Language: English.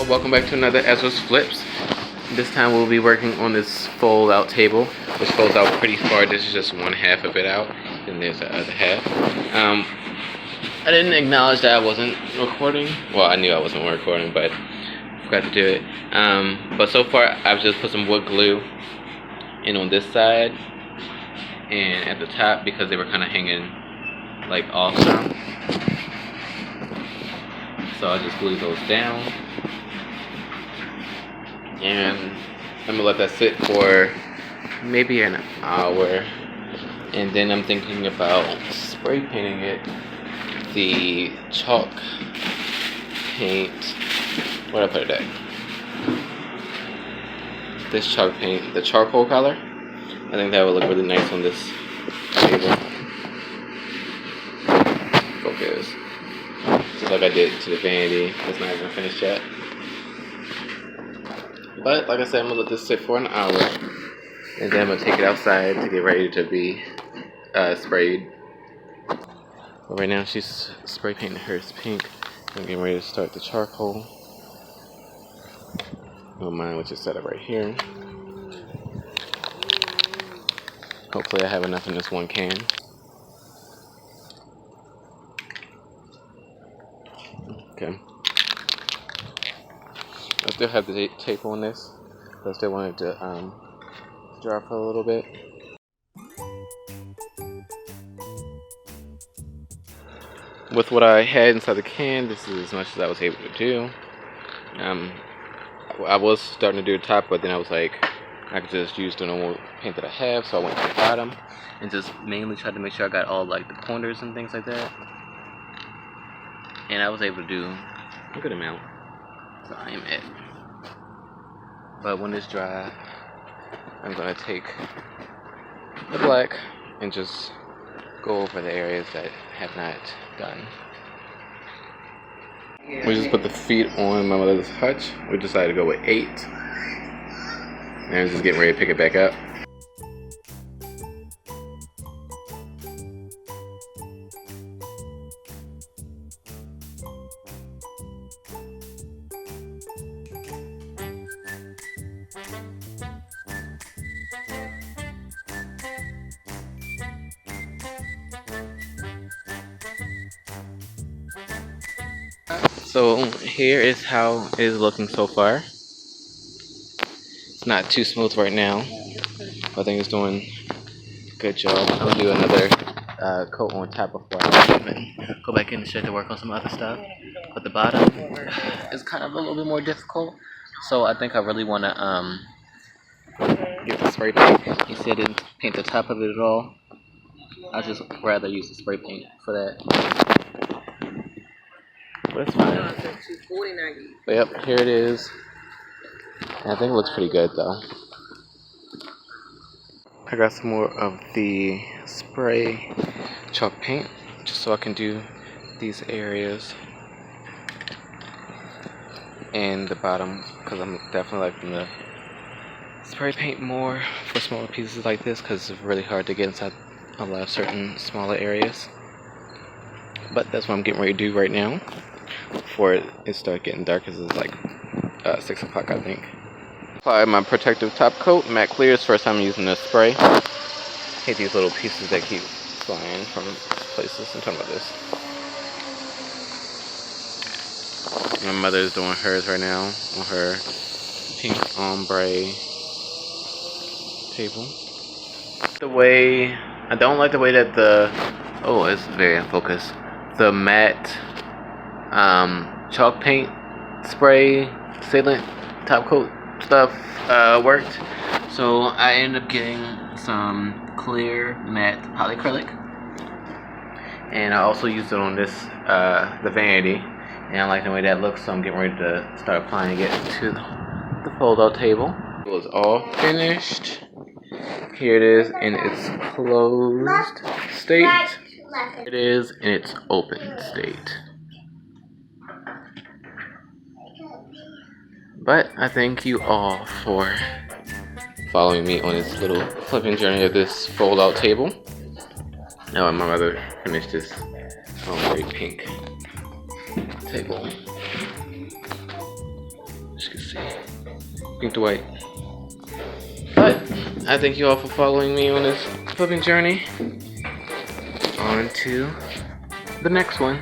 Well, welcome back to another Ezra's Flips. This time we'll be working on this fold out table, which folds out pretty far. This is just one half of it out, and there's the other half. I didn't acknowledge that I wasn't recording. Well, I knew I wasn't recording, but I forgot to do it. But so far, I've just put some wood glue in on this side and at the top because they were kind of hanging like off some. So I just glue those down, and I'm gonna let that sit for maybe an hour, and then I'm thinking about spray painting it. The chalk paint, where did I put it at? This chalk paint, the charcoal color. I think that would look really nice on this table. Focus. Just like I did to the vanity. It's not even finished yet. But like I said, I'm gonna let this sit for an hour, and then I'm gonna take it outside to get ready to be sprayed. But right now she's spray painting hers pink. I'm getting ready to start the charcoal. Mine, which is set up right here. Hopefully I have enough in this one can. Okay. I still have the tape on this, but I still wanted to dry for a little bit. With what I had inside the can, this is as much as I was able to do. I was starting to do the top, but then I was like, I could just use the normal paint that I have, so I went to the bottom and just mainly tried to make sure I got all like the corners and things like that. And I was able to do a good amount, so I am it. But when it's dry, I'm gonna take the black and just go over the areas that have not done. We just put the feet on my mother's hutch. We decided to go with 8. And I'm just getting ready to pick it back up. So here is how it is looking so far. It's not too smooth right now, but I think it's doing a good job. I'm gonna do another coat on top before I go back in the shed to work on some other stuff. But the bottom is kind of a little bit more difficult, so I think I really want to get the spray paint. He said didn't paint the top of it at all. I just rather use the spray paint for that. But it's fine. But yep, here it is. And I think it looks pretty good though. I got some more of the spray chalk paint just so I can do these areas and the bottom, because I'm definitely liking the spray paint more for smaller pieces like this, because it's really hard to get inside a lot of certain smaller areas. But that's what I'm getting ready to do right now before it starts getting dark, because it's like 6 o'clock I think. Apply my protective top coat, matte clear. It's first time I'm using this spray. I hate these little pieces that keep flying from places. I'm talking about this. My mother's doing hers right now on her pink ombre table. I don't like the way that it's very in focus. The matte chalk paint spray sealant top coat stuff worked, so I ended up getting some clear matte polyacrylic, and I also used it on this the vanity, and I like the way that looks, so I'm getting ready to start applying it to the fold-out table. It was all finished. Here it is in its closed state. It is in its open state. But I thank you all for following me on this little flipping journey of this fold-out table. Now my mother finished this very pink table. see. Pink to white. But I thank you all for following me on this flipping journey. On to the next one.